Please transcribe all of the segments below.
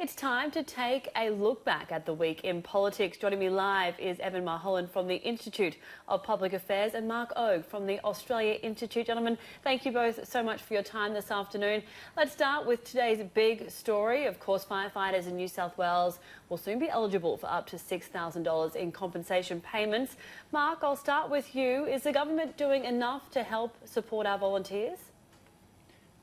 It's time to take a look back at the week in politics. Joining me live is Evan Mulholland from the Institute of Public Affairs and Mark Ogue from the Australia Institute. Gentlemen, thank you both so much for your time this afternoon. Let's start with today's big story. Of course, firefighters in New South Wales will soon be eligible for up to $6,000 in compensation payments. Mark, I'll start with you. Is the government doing enough to help support our volunteers?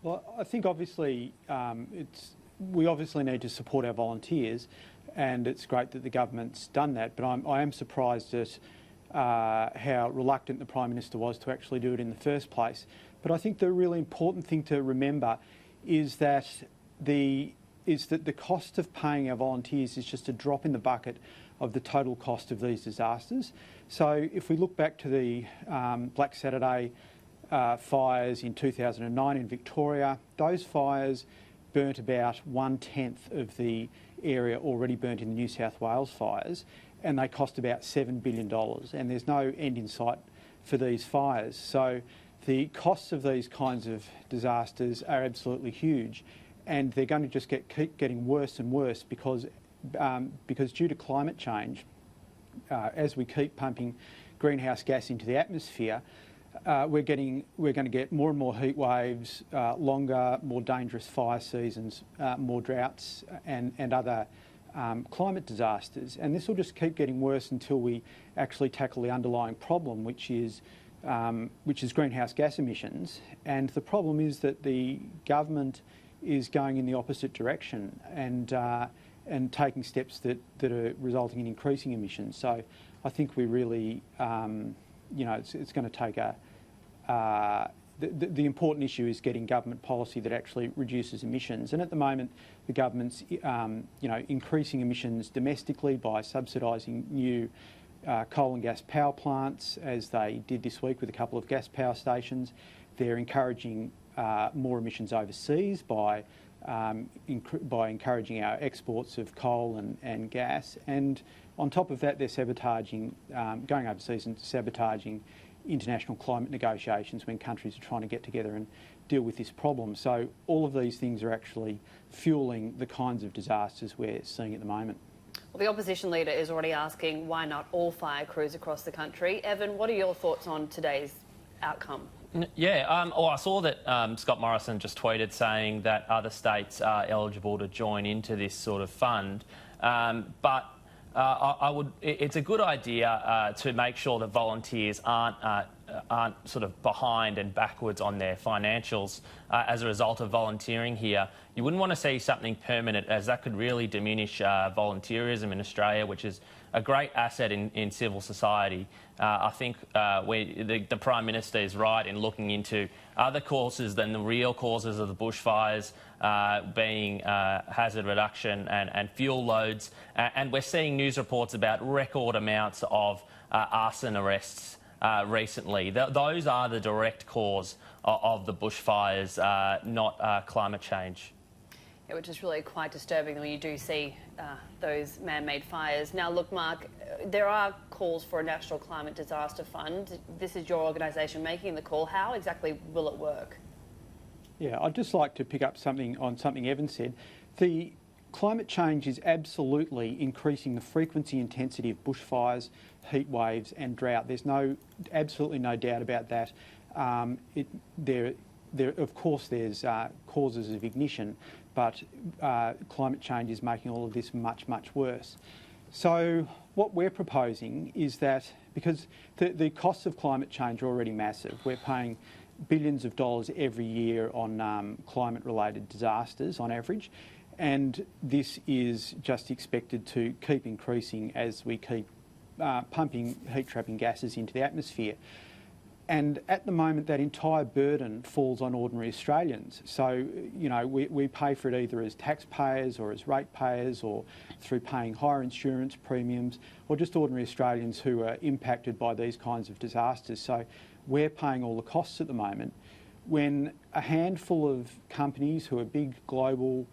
Well, I think obviously we obviously need to support our volunteers, and it's great that the government's done that, but I am surprised at how reluctant the Prime Minister was to actually do it in the first place. But I think the really important thing to remember is that the cost of paying our volunteers is just a drop in the bucket of the total cost of these disasters. So if we look back to the Black Saturday fires in 2009 in Victoria, those fires burnt about 1/10 of the area already burnt in the New South Wales fires, and they cost about $7 billion, and there's no end in sight for these fires. So the costs of these kinds of disasters are absolutely huge, and they're going to just keep getting worse and worse because due to climate change, as we keep pumping greenhouse gas into the atmosphere, we're going to get more and more heat waves, longer, more dangerous fire seasons, more droughts and other climate disasters. And this will just keep getting worse until we actually tackle the underlying problem, which is greenhouse gas emissions. And the problem is that the government is going in the opposite direction and taking steps that are resulting in increasing emissions. So I think we really, it's going to take the important issue is getting government policy that actually reduces emissions. And at the moment, the government's, increasing emissions domestically by subsidising new coal and gas power plants, as they did this week with a couple of gas power stations. They're encouraging more emissions overseas by encouraging our exports of coal and gas. And on top of that, they're sabotaging, going overseas and sabotaging international climate negotiations when countries are trying to get together and deal with this problem. So all of these things are actually fueling the kinds of disasters we're seeing at the moment. Well, the opposition leader is already asking why not all fire crews across the country. Evan, what are your thoughts on today's outcome? Yeah, I saw that Scott Morrison just tweeted saying that other states are eligible to join into this sort of fund, but it's a good idea to make sure that volunteers aren't sort of behind and backwards on their financials as a result of volunteering here. You wouldn't want to see something permanent, as that could really diminish volunteerism in Australia, which is a great asset in civil society. I think the Prime Minister is right in looking into other causes than the real causes of the bushfires, being hazard reduction and fuel loads. And we're seeing news reports about record amounts of arson arrests recently. Those are the direct cause of the bushfires, not climate change. Yeah, which is really quite disturbing when you do see those man-made fires. Now, look, Mark, there are calls for a national climate disaster fund. This is your organisation making the call. How exactly will it work? Yeah, I'd just like to pick up something Evan said. The climate change is absolutely increasing the frequency and intensity of bushfires, heat waves and drought. There's absolutely no doubt about that. Of course, there's causes of ignition, but climate change is making all of this much, much worse. So what we're proposing is that, because the costs of climate change are already massive, we're paying billions of dollars every year on climate-related disasters on average, and this is just expected to keep increasing as we keep pumping heat-trapping gases into the atmosphere. And at the moment, that entire burden falls on ordinary Australians. So, we pay for it either as taxpayers or as ratepayers or through paying higher insurance premiums, or just ordinary Australians who are impacted by these kinds of disasters. So we're paying all the costs at the moment, when a handful of companies who are big global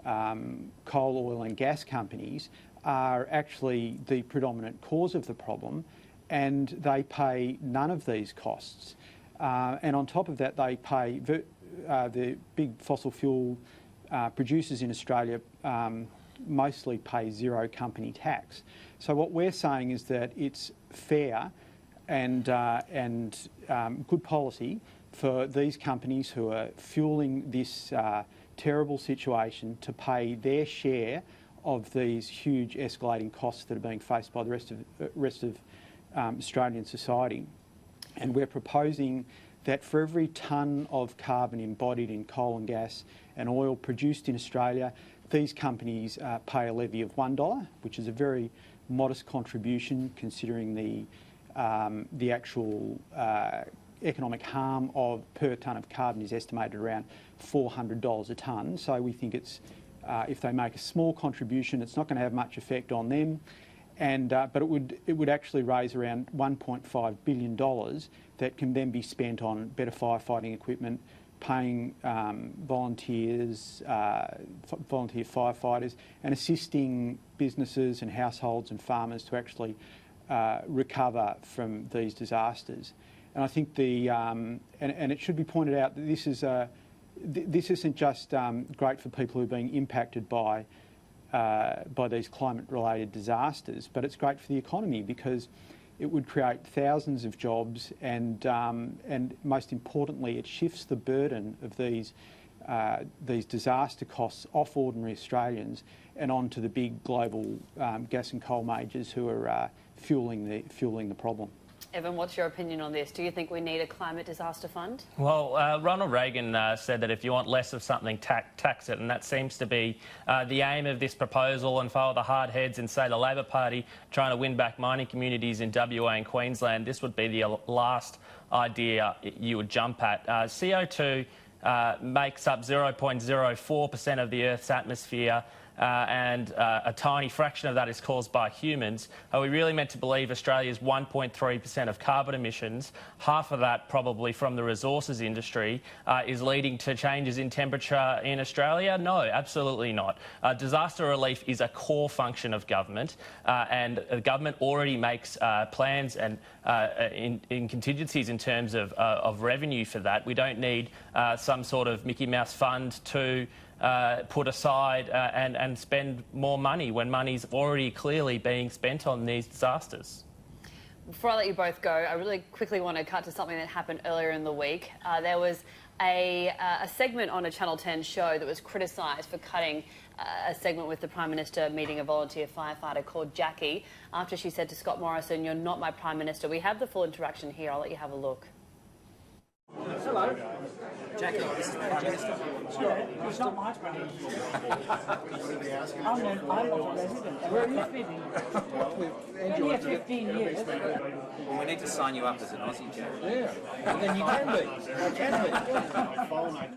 coal, oil and gas companies are actually the predominant cause of the problem, and they pay none of these costs. And on top of that, they pay the big fossil fuel producers in Australia mostly pay zero company tax. So what we're saying is that it's fair and good policy for these companies who are fueling this terrible situation to pay their share of these huge escalating costs that are being faced by the rest of Australian society. And we're proposing that for every tonne of carbon embodied in coal and gas and oil produced in Australia, these companies pay a levy of $1, which is a very modest contribution considering the actual economic harm per tonne of carbon is estimated around $400 a tonne. So we think it's if they make a small contribution, it's not going to have much effect on them, but it would actually raise around $1.5 billion that can then be spent on better firefighting equipment, paying volunteers, volunteer firefighters, and assisting businesses and households and farmers to actually recover from these disasters. And I think and it should be pointed out that this isn't just great for people who are being impacted by these climate-related disasters, but it's great for the economy because it would create thousands of jobs and most importantly, it shifts the burden of these disaster costs off ordinary Australians and onto the big global gas and coal majors who are fueling the problem. Evan, what's your opinion on this? Do you think we need a climate disaster fund? Well, Ronald Reagan said that if you want less of something, tax it, and that seems to be the aim of this proposal. And for all the hard heads in, say, the Labor Party trying to win back mining communities in WA and Queensland, this would be the last idea you would jump at. CO2 makes up 0.04% of the Earth's atmosphere. And a tiny fraction of that is caused by humans. Are we really meant to believe Australia's 1.3% of carbon emissions, half of that probably from the resources industry, is leading to changes in temperature in Australia? No, absolutely not. Disaster relief is a core function of government, and the government already makes plans and in contingencies in terms of revenue for that. We don't need some sort of Mickey Mouse fund to put aside and spend more money when money's already clearly being spent on these disasters. Before I let you both go, I really quickly want to cut to something that happened earlier in the week. There was a segment on a Channel 10 show that was criticised for cutting a segment with the Prime Minister meeting a volunteer firefighter called Jackie after she said to Scott Morrison, "You're not my Prime Minister." We have the full interaction here. I'll let you have a look. Hello. Jackie, this is the Prime Minister. Yeah, it's not my Prime Minister. I'm not a resident. Where are you living? Been here 15 years. Well, we need to sign you up as an Aussie, Jack. Yeah, and then you can be. I can be.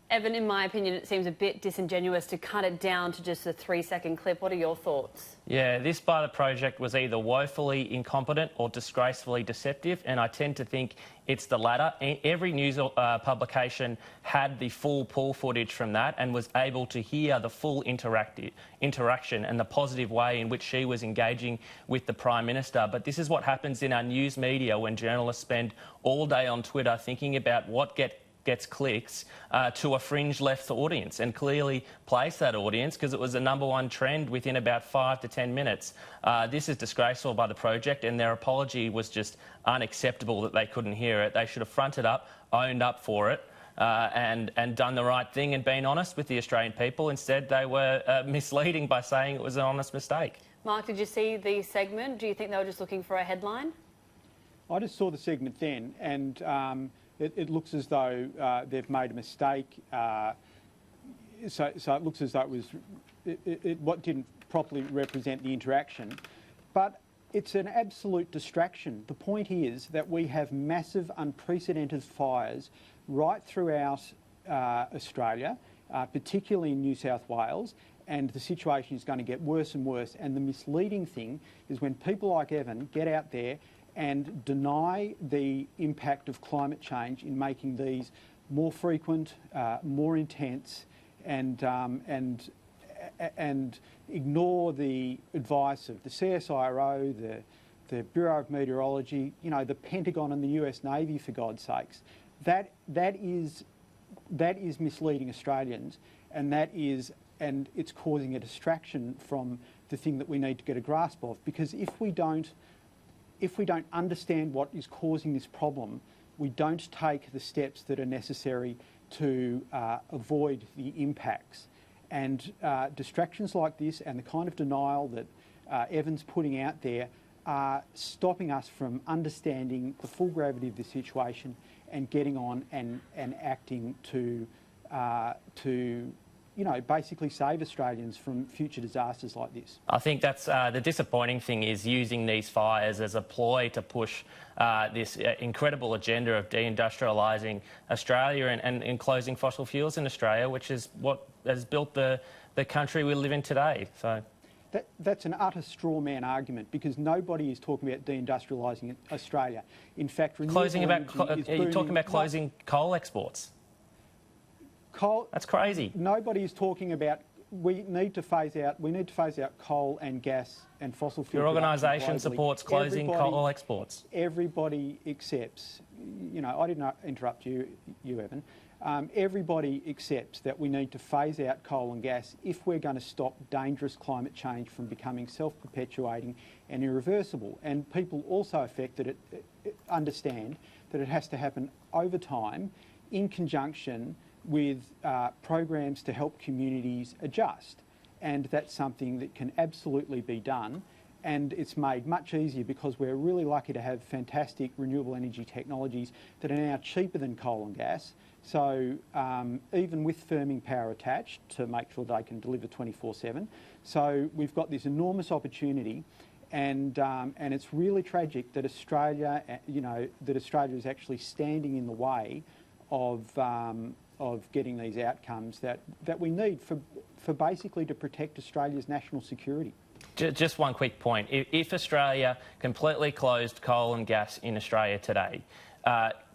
Evan, in my opinion, it seems a bit disingenuous to cut it down to just a 3-second clip. What are your thoughts? Yeah, this part of the project was either woefully incompetent or disgracefully deceptive, and I tend to think it's the latter. Every news publication had the full pool footage from that and was able to hear the full interaction and the positive way in which she was engaging with the Prime Minister. But this is what happens in our news media when journalists spend all day on Twitter thinking about what gets clicks to a fringe left audience, and clearly place that audience because it was the #1 trend within about 5 to 10 minutes. This is disgraceful by the project, and their apology was just unacceptable that they couldn't hear it. They should have fronted up, owned up for it, and done the right thing and been honest with the Australian people. Instead, they were misleading by saying it was an honest mistake. Mark, did you see the segment? Do you think they were just looking for a headline? I just saw the segment then, and it looks as though they've made a mistake. So it looks as though what didn't properly represent the interaction. But it's an absolute distraction. The point is that we have massive, unprecedented fires right throughout Australia, particularly in New South Wales, and the situation is going to get worse and worse. And the misleading thing is when people like Evan get out there and deny the impact of climate change in making these more frequent, more intense, and ignore the advice of the CSIRO, the Bureau of Meteorology, the Pentagon and the US Navy, for God's sakes. That is misleading Australians, and that is and it's causing a distraction from the thing that we need to get a grasp of. Because if we don't understand what is causing this problem, we don't take the steps that are necessary to avoid the impacts. And distractions like this and the kind of denial that Evan's putting out there are stopping us from understanding the full gravity of the situation and getting on and acting to basically save Australians from future disasters like this. I think that's the disappointing thing is using these fires as a ploy to push this incredible agenda of deindustrialising Australia and closing fossil fuels in Australia, which is what has built the country we live in today. So that's an utter straw man argument, because nobody is talking about deindustrialising Australia. In fact, you're talking about closing coal exports. Coal. That's crazy. Nobody is talking about. We need to phase out coal and gas and fossil fuel. Your organisation supports closing coal exports. Everybody accepts. I didn't interrupt you, Evan. Everybody accepts that we need to phase out coal and gas if we're going to stop dangerous climate change from becoming self-perpetuating and irreversible. And people also understand that it has to happen over time in conjunction with programs to help communities adjust. And that's something that can absolutely be done. And it's made much easier because we're really lucky to have fantastic renewable energy technologies that are now cheaper than coal and gas. So even with firming power attached to make sure they can deliver 24/7. So we've got this enormous opportunity, and it's really tragic that Australia is actually standing in the way of getting these outcomes that we need for basically to protect Australia's national security. Just one quick point. If Australia completely closed coal and gas in Australia today,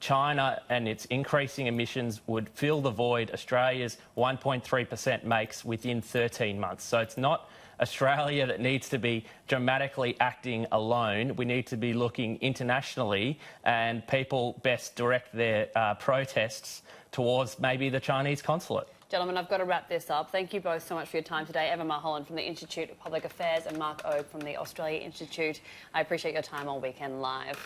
China and its increasing emissions would fill the void Australia's 1.3% makes within 13 months. So it's not Australia that needs to be dramatically acting alone. We need to be looking internationally, and people best direct their protests towards maybe the Chinese consulate. Gentlemen, I've got to wrap this up. Thank you both so much for your time today. Evan Mulholland from the Institute of Public Affairs and Mark Ogue from the Australia Institute. I appreciate your time on Weekend Live.